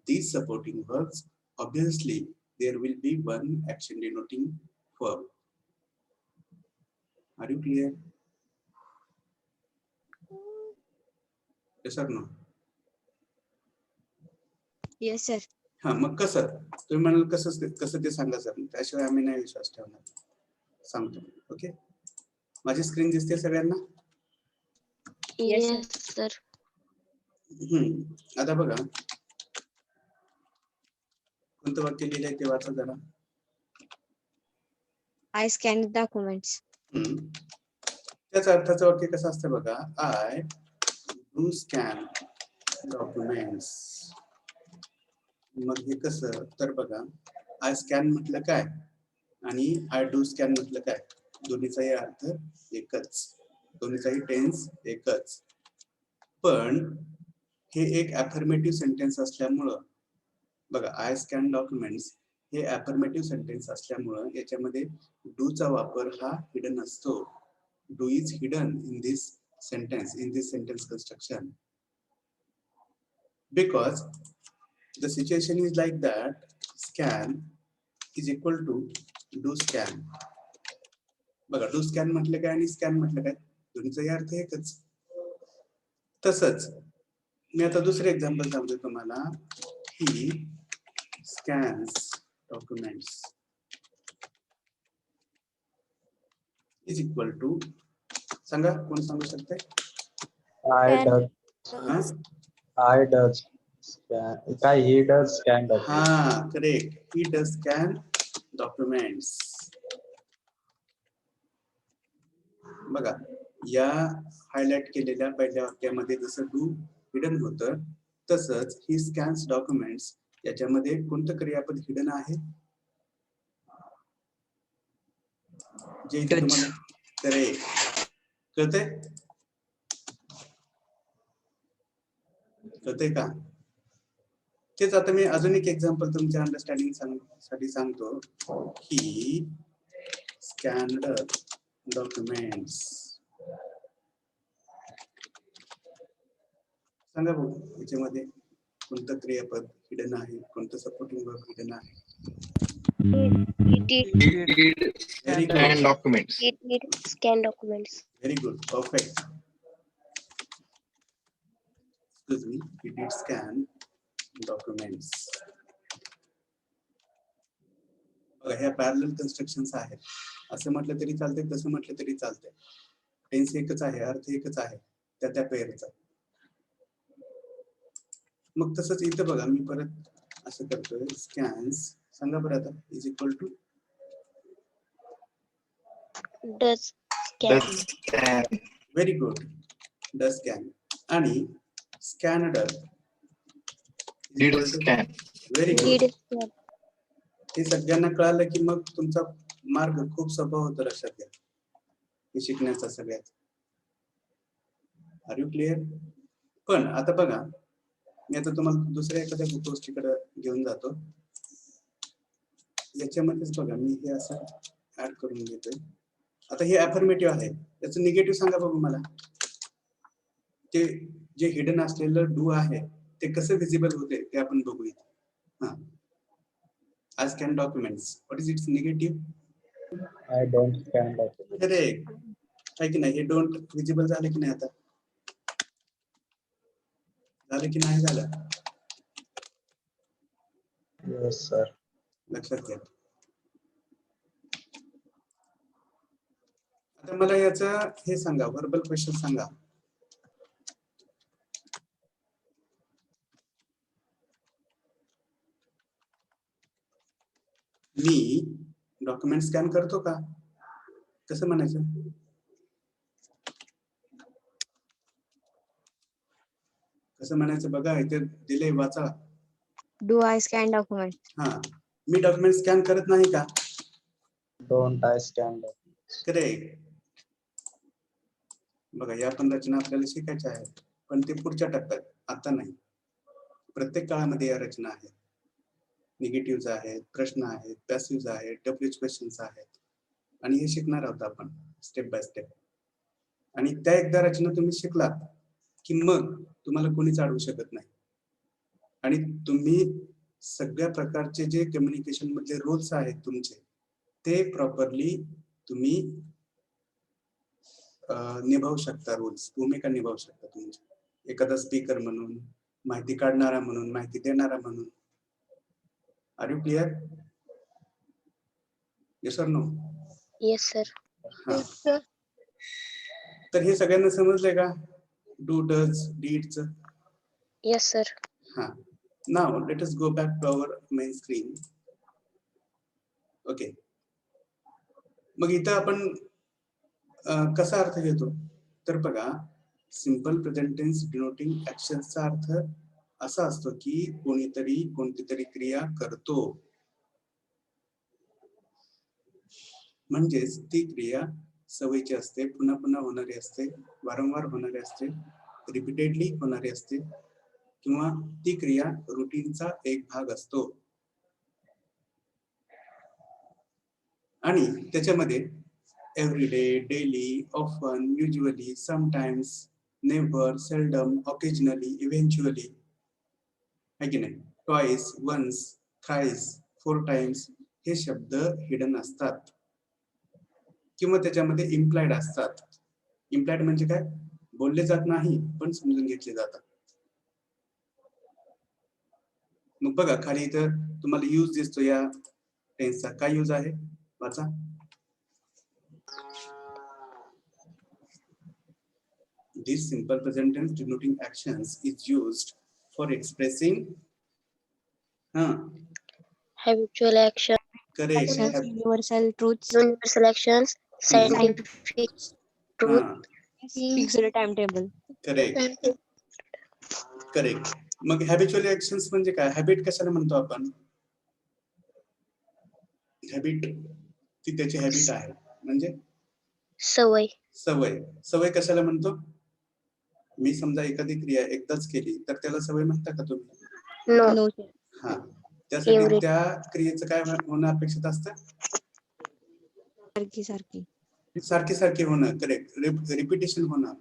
these supporting verbs, obviously there will be one action denoting verb. Are you clear? Yes or no? Yes, sir. हा, मग कसं तुम्ही म्हणाल कसं ते सांगा sir, त्याशिवाय आम्ही नाही विश्वास ठेवणार. सांगतो. ओके, माझी स्क्रीन दिसते सगळ्यांना? Yes, Yes, sir. आता बघा कोणतं वाक्य लिहिलंय ते वाचा जरा. I scanned the documents. त्याच अर्थाचं वाक्य कसं असतं बघा. I do scan documents. मग हे कसं, तर बघा आय स्कॅन म्हटलं काय आणि आय डू स्कॅन म्हटलं काय, दोन्हीचाही अर्थ एकच, दोन्हीचाही टेन्स एकच. पण हे एक अफर्मेटिव्ह सेंटेन्स असल्यामुळं बघा, आय स्कॅन डॉक्युमेंट्स हे अफर्मेटिव्ह सेंटेन्स असल्यामुळं याच्यामध्ये डू चा वापर हा हिडन असतो. Do is hidden in this sentence construction, because the situation is like that. Scan is equal to do scan. बघा, डू स्कॅन म्हटलं काय आणि स्कॅन म्हटलं काय, दोन्हीचाही अर्थ एकच. तसंच मी आता दुसरे एक्झाम्पल सांगतो तुम्हाला. He scans documents is equal to, सांगा कोण सांगू शकते? I does scan. काय he does scan documents. हा, correct. He does scan documents. बघा, या हायलाइट केलेल्या पहिल्या वाक्यामध्ये जसं डू हिडन होतं, तसंच ही स्कॅन्स डॉक्युमेंट्स याच्यामध्ये कोणतं क्रियापद हिडन आहे? जे इथे तुम्हाला कळतंय का? तेच आता मी अजून एक एक्झाम्पल तुमच्या अंडरस्टँडिंग साठी सांगतो. ही स्कॅन्ड डॉक्युमेंट्स. सांगा भाऊ, याच्यामध्ये कोणतं क्रियापद हिडन आहे, कोणतं सपोर्टिंग वर्ब हिडन आहे? Very good. And documents. It did scan documents. Very good. Perfect. Excuse me. He did scan documents. बघा, ह्या पॅरलल कन्स्ट्रक्शन्स आहेत. असं म्हटलं तरी चालतंय, तसं म्हटलं तरी चालतंय. टेन्स एकच आहे, अर्थ एकच आहे त्या पेअरचा. मग तसंच इथं बघा, मी परत असं करतोय. स्कॅन्स सांगा बरं आता, is equal to Does scan. Does scan. Very good. Does scan आणि scanned Did scan. Very good. Did scan. हे सगळ्यांना कळालं की मग तुमचा मार्ग खूप सोपा होतो, लक्षात घ्या, हे शिकण्याचा सगळ्यात. Are you clear? पण आता बघा, मी आता तुम्हाला दुसऱ्या एखाद्या गोष्टीकडे घेऊन जातो. याच्यामध्येच बघा, मी हे असं ऍड करून घेतोय. आता हे अफर्मेटिव्ह आहे, याचं निगेटिव्ह सांगा बघू मला. ते जे हिडन असलेलं डू आहे ते कसं विजिबल होते ते आपण बघूया. हा, I scan documents. What is its negative? I don't scan documents. Correct. आहे की नाही? हे डोंट विजिबल झाले की नाही आता? झालं की नाही झालं? Yes, sir. लक्षात घ्या. आता मला याचं हे सांगा, व्हर्बल क्वेश्चन सांगा. मी डॉक्युमेंट स्कॅन करतो का? कसं म्हणायचं? कसं म्हणायचं बघा, इथे दिले, वाचा. Do I scan document? हा, मी डॉक्युमेंट स्कॅन करत नाही का? Don't I scan documents? Correct. बघा, या पण रचना आपल्याला शिकायच्या आहेत, पण ते पुढच्या टप्प्यात, आता नाही. प्रत्येक काळामध्ये या रचना आहेत. निगेटिव्ह आहेत, प्रश्न आहेत, पॅसिव्ह आहेत, डब्ल्यूएच क्वेश्चन्स आहेत, आणि हे शिकणार आहोत आपण स्टेप बाय स्टेप. आणि त्या एकदा रचना तुम्ही शिकलात की मग तुम्हाला कोणीच अडवू शकत नाही. आणि तुम्ही सगळ्या प्रकारचे जे कम्युनिकेशन मधले रूल्स आहेत तुमचे, ते प्रॉपरली तुम्ही निभावू शकता. रूल्स, भूमिका निभावू शकता तुमची. एखादा स्पीकर म्हणून, माहिती काढणारा म्हणून, माहिती देणारा म्हणून. Are you clear? Yes or no? Yes, sir. हा, तर हे सगळ्यांना समजलंय का? Do, does, deeds. Yes, sir. हा, now let us go back to our main screen. Okay, मग इथं आपण कसा अर्थ घेतो? तर बघा, सिंपल प्रेझेंट टेन्स डिनोटिंग ऍक्शन्सचा अर्थ असा असतो की कोणीतरी कोणतीतरी क्रिया करतो, म्हणजेच ती क्रिया सवयीची असते, पुन्हा पुन्हा होणारी असते, वारंवार होणारी असते, रिपीटेडली होणारी असते, किंवा ती क्रिया रुटीनचा एक भाग असतो. आणि त्याच्यामध्ये every day, daily, often, usually, sometimes, never, seldom, occasionally, eventually, है की नाही, ट्वाइस, वन्स, थ्राइस, 4 टाइम्स, हे शब्द हिडन असतात किंवा त्याच्यामध्ये इम्प्लाइड असतात. इम्प्लाइड म्हणजे काय? बोलले जात नाही पण समजून घेतले जातात. मग बघा, खाली इथं तुम्हाला यूज दिसतो या टेन्सचा. काय यूज आहे? वाचा. This simple present tense denoting actions is used for expressing Habitual action, correct, Universal truths. universal actions, scientific truth, Fixed timetable. Correct, correct. मग हॅबिच्युअल ऍक्शन्स म्हणजे काय? हॅबिट कशाला म्हणतो आपण? हॅबिट, ती त्याची हॅबिट आहे, म्हणजे सवय. सवय. सवय कशाला म्हणतो? मी समजा एखादी क्रिया एकदाच केली तर त्याला सवय म्हणता का तुम्ही? No. No, sir. हा, त्यासाठी Every- त्या क्रियेचं काय होणं अपेक्षित असतं? सारखी. सारखी सारखी होणं. करेक्ट. रिपिटेशन होणं.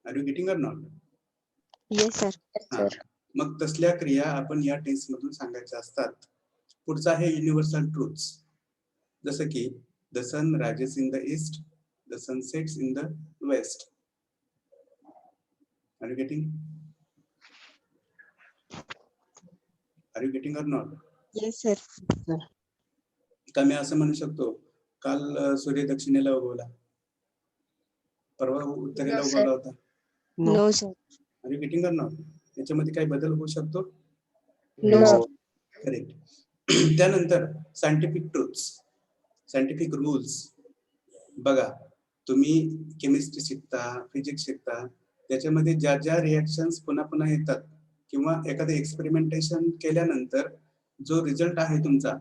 Are you getting or not? Yes, sir. Yes, हा, sir. मग तसल्या क्रिया आपण या टेन्स मधून सांगायच्या असतात. पुढचा आहे युनिव्हर्सल ट्रूथ्स. जसं की the sun rises in the east, the sun sets in the west. Are you getting? Are you getting or not? Yes, sir. का मी असं म्हणू शकतो, काल सूर्य दक्षिणेला उगवला, परवा उत्तरेला No, sir. उगवला होता. No, sir. Are you getting or not? याच्यामध्ये काही बदल होऊ शकतो? No, sir. करेक्ट. त्यानंतर सायंटिफिक ट्रूथ्स, सायंटिफिक रूल्स. बघा, तुम्ही केमिस्ट्री शिकता, फिजिक्स शिकता, त्याच्यामध्ये ज्या ज्या रिएक्शन्स पुन्हा पुन्हा येतात किंवा एखादे एक्सपेरिमेंटेशन केल्यानंतर जो रिझल्ट आहे तुमचा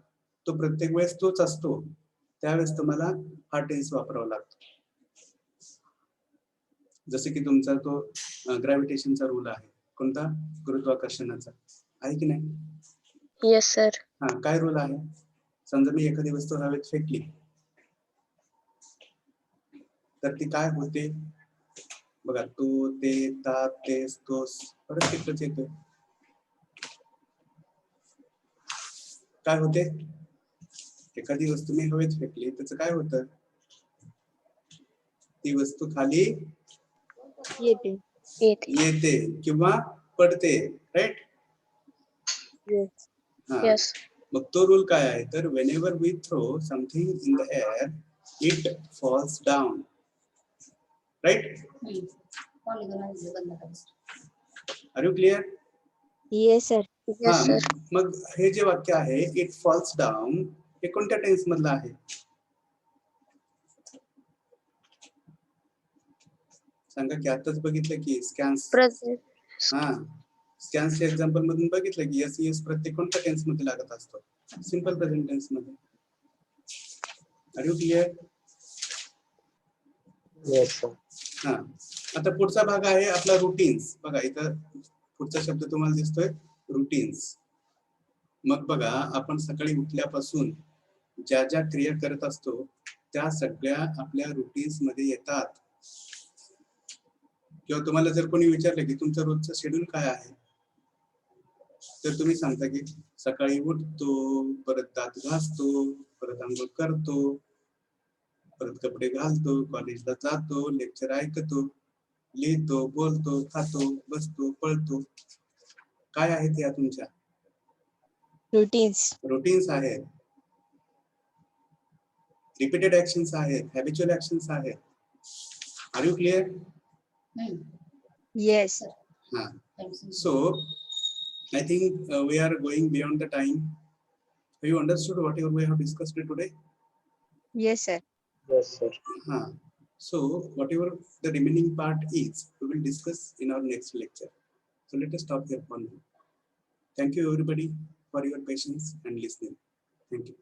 तो प्रत्येक वेळेस तोच असतो, त्यावेळेस तुम्हाला हा टेन्स वापरावा लागतो. जसे की तुमचा तो ग्रॅव्हिटेशनचा रूल आहे, कोणता? गुरुत्वाकर्षणाचा आहे की नाही? Yes, sir. हा, काय रूल आहे? समजा मी एखादी वस्तू हवेत फेकली तर ती काय होते? बघा, तू, ते, ता, तेस, तोस परत तिकडच येतोय. काय होते? एखादी वस्तू मी हवेत फेकली, त्याचं काय होतं? ती वस्तू खाली येते. येते किंवा पडते, राईट? Yes. Yes. मग तो रूल काय आहे? तर whenever we throw something in the air, it falls down, right? Are you clear? Yes, sir. Yes, sir. मग हे जे वाक्य आहे इट फॉल्स डाऊन, हे कोणत्या टेन्स मधलं आहे? सांगा की. आताच बघितलं की स्कॅन्स, Present. हा, स्कॅन्सच्या एक्झाम्पल मधून बघितलं की एस एस प्रत्येक कोणत्या टेन्स मध्ये लागत असतो? सिंपल प्रेझेंट टेन्स मध्ये. Are you clear? Yes, sir. हा, आता पुढचा भाग आहे आपला रुटीन्स. बघा इथं पुढचा शब्द तुम्हाला दिसतोय, रुटीन्स. मग बघा, आपण सकाळी उठल्यापासून ज्या ज्या क्रिया करत असतो त्या सगळ्या आपल्या रुटीन्स मध्ये येतात. किंवा तुम्हाला जर कोणी विचारलं की तुमचं रोजचं शेड्यूल काय आहे, तर तुम्ही सांगता की सकाळी उठतो, परत दात घासतो, परत आंघोळ करतो, परत कपडे घालतो, कॉलेजला जातो, लेक्चर ऐकतो, लिहितो, बोलतो, खातो, बसतो, पळतो. काय आहेत या तुमच्या Routines. रुटीन्स आहेत, रिपीटेड ऍक्शन्स आहेत, हॅबिच्युअल ऍक्शन्स आहेत. Are you clear? Yes. हा, so I think we are going beyond the time. Have you understood whatever we have discussed today? Yes, sir. Yes, sir. So whatever the remaining part is, we will discuss in our next lecture. So let us stop here for now. Thank you everybody for your patience and listening. Thank you.